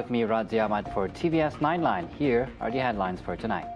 with me, Radzi Ahmad, for TVS Nightline. Here are the headlines for tonight.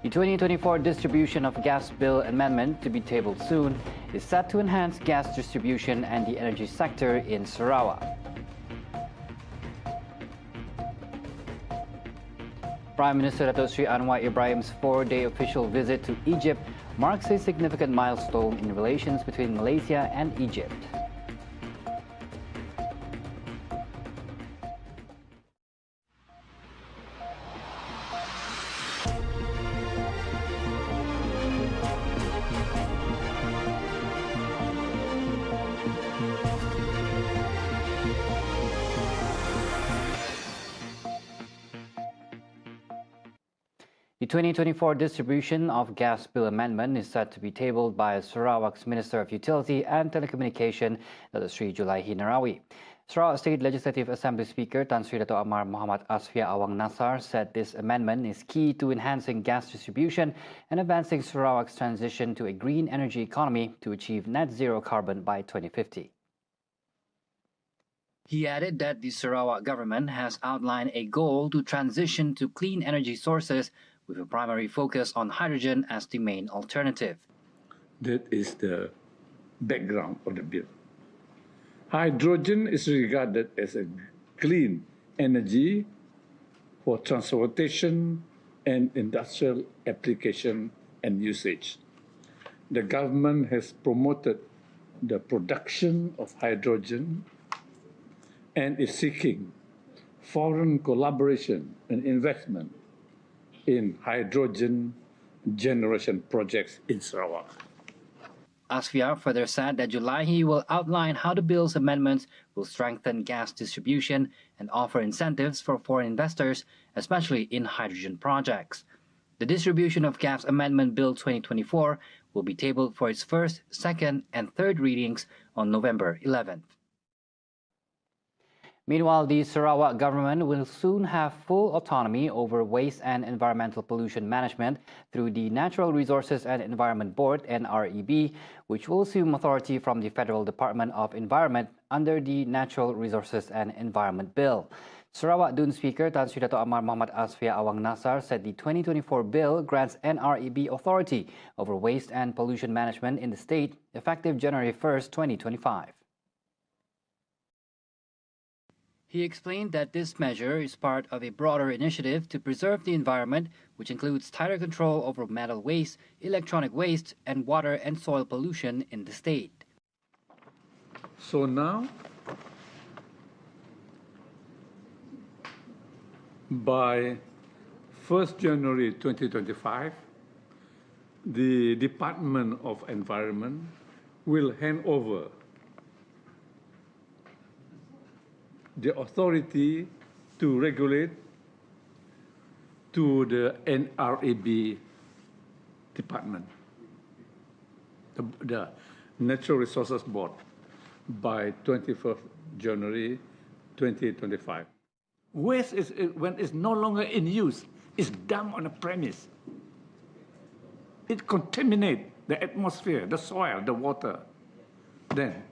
The 2024 distribution of gas bill amendment, to be tabled soon, is set to enhance gas distribution and the energy sector in Sarawak. Prime Minister Dato Sri Anwar Ibrahim's 4-day official visit to Egypt marks a significant milestone in relations between Malaysia and Egypt. The 2024 distribution of gas bill amendment is set to be tabled by Sarawak's Minister of Utility and Telecommunication, Dato Sri Julaihi Narawi. Sarawak State Legislative Assembly Speaker Tan Sri Dato Amar Muhammad Asfia Awang Nasar said this amendment is key to enhancing gas distribution and advancing Sarawak's transition to a green energy economy to achieve net zero carbon by 2050. He added that the Sarawak government has outlined a goal to transition to clean energy sources with a primary focus on hydrogen as the main alternative. That is the background of the bill. Hydrogen is regarded as a clean energy for transportation and industrial application and usage. The government has promoted the production of hydrogen and is seeking foreign collaboration and investment in hydrogen generation projects in Sarawak. Asfia further said that Julaihi will outline how the bill's amendments will strengthen gas distribution and offer incentives for foreign investors, especially in hydrogen projects. The distribution of gas amendment bill 2024 will be tabled for its first, second, and third readings on November 11th. Meanwhile, the Sarawak government will soon have full autonomy over waste and environmental pollution management through the Natural Resources and Environment Board, NREB, which will assume authority from the Federal Department of Environment under the Natural Resources and Environment Bill. Sarawak Dun Speaker Tan Sri Dato Amar Muhammad Asfia Awang Nasar said the 2024 bill grants NREB authority over waste and pollution management in the state effective January 1st, 2025. He explained that this measure is part of a broader initiative to preserve the environment, which includes tighter control over metal waste, electronic waste, and water and soil pollution in the state. So now, by 1st January 2025, the Department of Environment will hand over the authority to regulate to the NREB department, the Natural Resources Board, by 21st January 2025. Waste is, when it's no longer in use, is dumped on a premise. It contaminates the atmosphere, the soil, the water. Then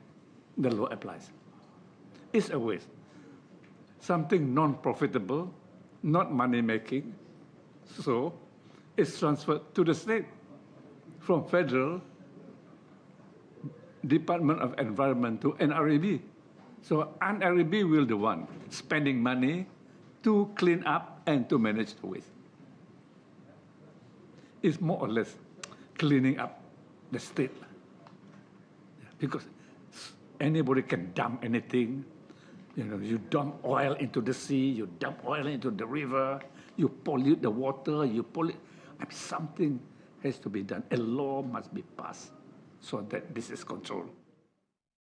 the law applies. It's a waste. Something non-profitable, not money-making, so it's transferred to the state from Federal Department of Environment to NREB. So NREB will be the one spending money to clean up and to manage the waste. It's more or less cleaning up the state, because anybody can dump anything. You know, you dump oil into the sea, you dump oil into the river, you pollute the water, you pollute. I mean, something has to be done. A law must be passed so that this is controlled.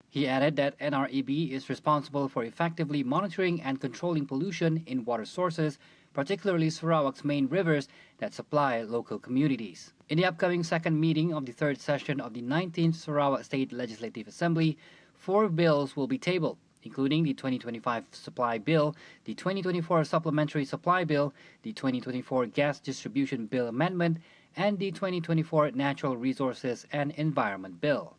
He added that NREB is responsible for effectively monitoring and controlling pollution in water sources, particularly Sarawak's main rivers that supply local communities. In the upcoming second meeting of the third session of the 19th Sarawak State Legislative Assembly, 4 bills will be tabled, including the 2025 Supply Bill, the 2024 Supplementary Supply Bill, the 2024 Gas Distribution Bill Amendment, and the 2024 Natural Resources and Environment Bill.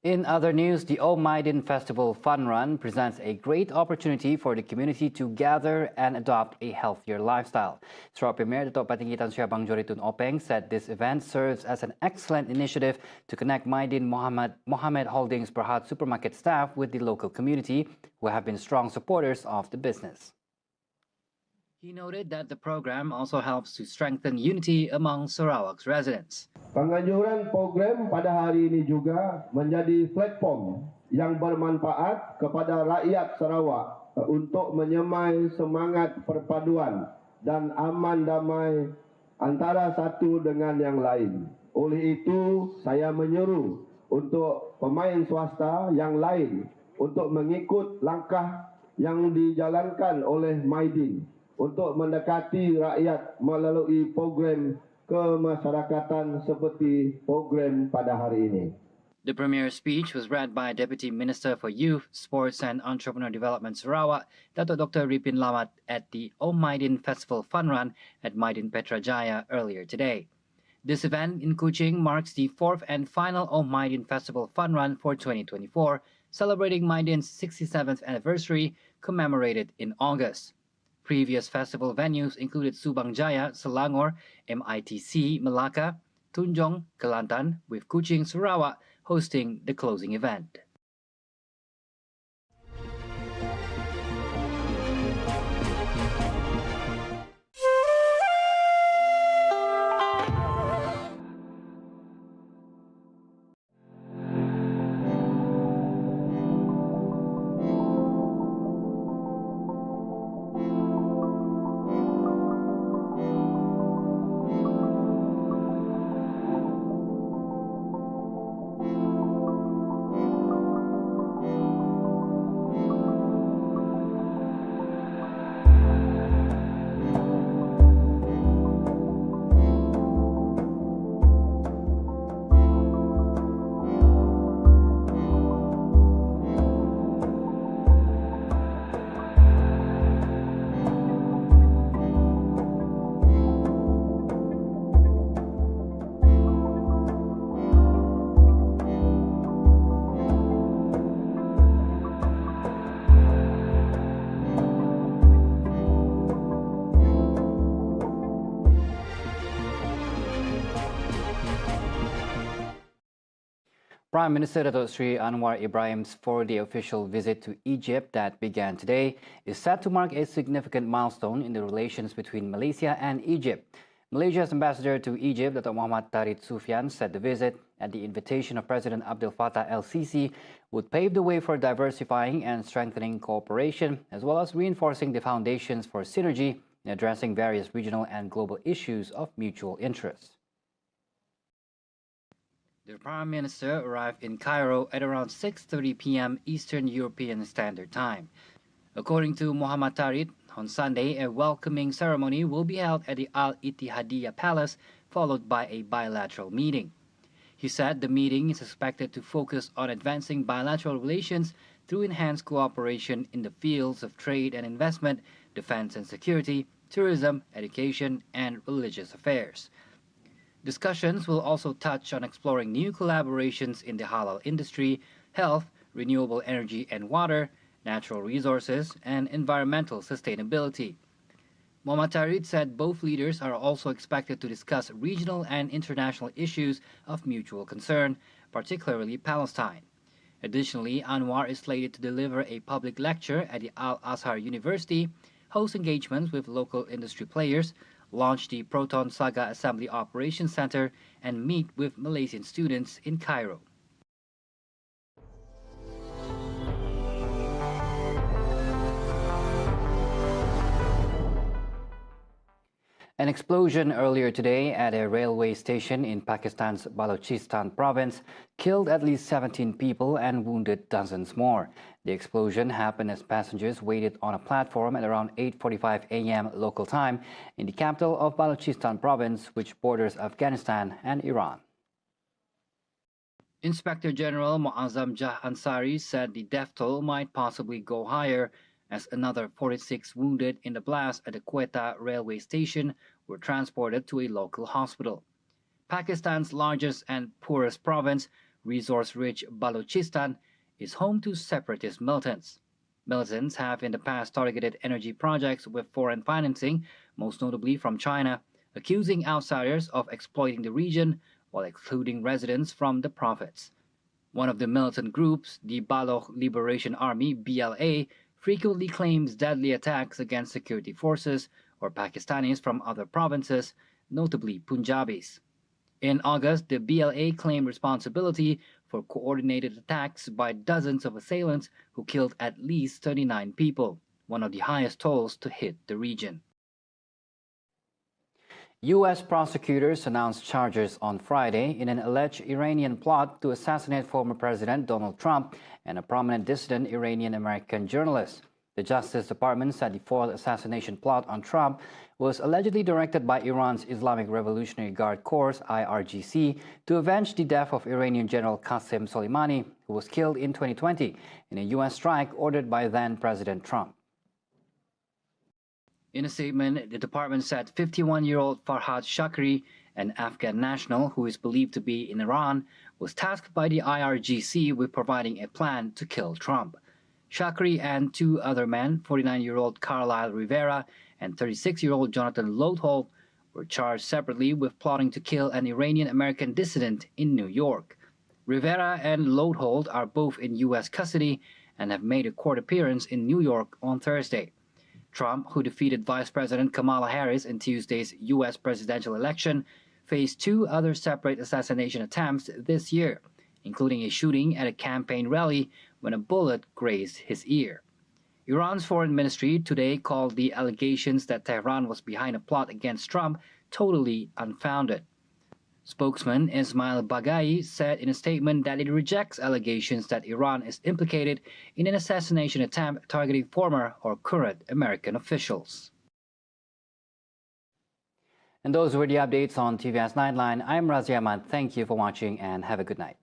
In other news, the Om Maidin Festival Fun Run presents a great opportunity for the community to gather and adopt a healthier lifestyle. Sarawak Premier Dato' Patinggitan Syabang Joritun Openg said this event serves as an excellent initiative to connect Maidin Mohammed Holdings Berhad supermarket staff with the local community, who have been strong supporters of the business. He noted that the program also helps to strengthen unity among Sarawak's residents. Penganjuran program pada hari ini juga menjadi platform yang bermanfaat kepada rakyat Sarawak untuk menyemai semangat perpaduan dan aman damai antara satu dengan yang lain. Oleh itu, saya menyuruh untuk pemain swasta yang lain untuk mengikut langkah yang dijalankan oleh Maidin untuk mendekati rakyat melalui program kemasyarakatan seperti program pada hari ini. The Premier's speech was read by Deputy Minister for Youth, Sports and Entrepreneur Development Sarawak, Dato' Dr. Ripin Lamat, at the Om Maidin Festival Fun Run at Maidin Petrajaya earlier today. This event in Kuching marks the fourth and final Om Maidin Festival Fun Run for 2024, celebrating Maidin's 67th anniversary, commemorated in August. Previous festival venues included Subang Jaya, Selangor, MITC, Melaka, Tunjong, Kelantan, with Kuching, Sarawak hosting the closing event. Prime Minister Dato' Sri Anwar Ibrahim's four-day official visit to Egypt that began today is set to mark a significant milestone in the relations between Malaysia and Egypt. Malaysia's ambassador to Egypt, Dato' Muhammad Tarid Sufyan, said the visit, at the invitation of President Abdel Fattah el-Sisi, would pave the way for diversifying and strengthening cooperation, as well as reinforcing the foundations for synergy in addressing various regional and global issues of mutual interest. The Prime Minister arrived in Cairo at around 6:30 p.m. Eastern European Standard Time. According to Muhammad Tarid, on Sunday, a welcoming ceremony will be held at the Al-Ittihadiyya Palace, followed by a bilateral meeting. He said the meeting is expected to focus on advancing bilateral relations through enhanced cooperation in the fields of trade and investment, defense and security, tourism, education, and religious affairs. Discussions will also touch on exploring new collaborations in the halal industry, health, renewable energy and water, natural resources, and environmental sustainability. Muhammad Tarid said both leaders are also expected to discuss regional and international issues of mutual concern, particularly Palestine. Additionally, Anwar is slated to deliver a public lecture at the Al-Azhar University, host engagements with local industry players, launch the Proton Saga Assembly Operations Center, and meet with Malaysian students in Cairo. An explosion earlier today at a railway station in Pakistan's Balochistan province killed at least 17 people and wounded dozens more. The explosion happened as passengers waited on a platform at around 8:45 a.m. local time in the capital of Balochistan province, which borders Afghanistan and Iran. Inspector General Muazzam Jah Ansari said the death toll might possibly go higher, as another 46 wounded in the blast at the Quetta railway station were transported to a local hospital. Pakistan's largest and poorest province, resource-rich Balochistan is home to separatist militants. Militants have in the past targeted energy projects with foreign financing, most notably from China, accusing outsiders of exploiting the region while excluding residents from the profits. One of the militant groups, the Baloch Liberation Army (BLA), frequently claims deadly attacks against security forces or Pakistanis from other provinces, notably Punjabis. In August, the BLA claimed responsibility for coordinated attacks by dozens of assailants who killed at least 39 people, one of the highest tolls to hit the region. U.S. prosecutors announced charges on Friday in an alleged Iranian plot to assassinate former President Donald Trump and a prominent dissident Iranian-American journalist. The Justice Department said the foiled assassination plot on Trump was allegedly directed by Iran's Islamic Revolutionary Guard Corps, IRGC, to avenge the death of Iranian General Qasem Soleimani, who was killed in 2020 in a U.S. strike ordered by then-President Trump. In a statement, the department said 51-year-old Farhad Shakri, an Afghan national who is believed to be in Iran, was tasked by the IRGC with providing a plan to kill Trump. Shakri and two other men, 49-year-old Carlyle Rivera and 36-year-old Jonathan Louthold, were charged separately with plotting to kill an Iranian-American dissident in New York. Rivera and Louthold are both in U.S. custody and have made a court appearance in New York on Thursday. Trump, who defeated Vice President Kamala Harris in Tuesday's U.S. presidential election, faced two other separate assassination attempts this year, including a shooting at a campaign rally when a bullet grazed his ear. Iran's foreign ministry today called the allegations that Tehran was behind a plot against Trump totally unfounded. Spokesman Ismail Baghai said in a statement that it rejects allegations that Iran is implicated in an assassination attempt targeting former or current American officials. And those were the updates on TVS Nightline. I'm Razi Ahmad. Thank you for watching and have a good night.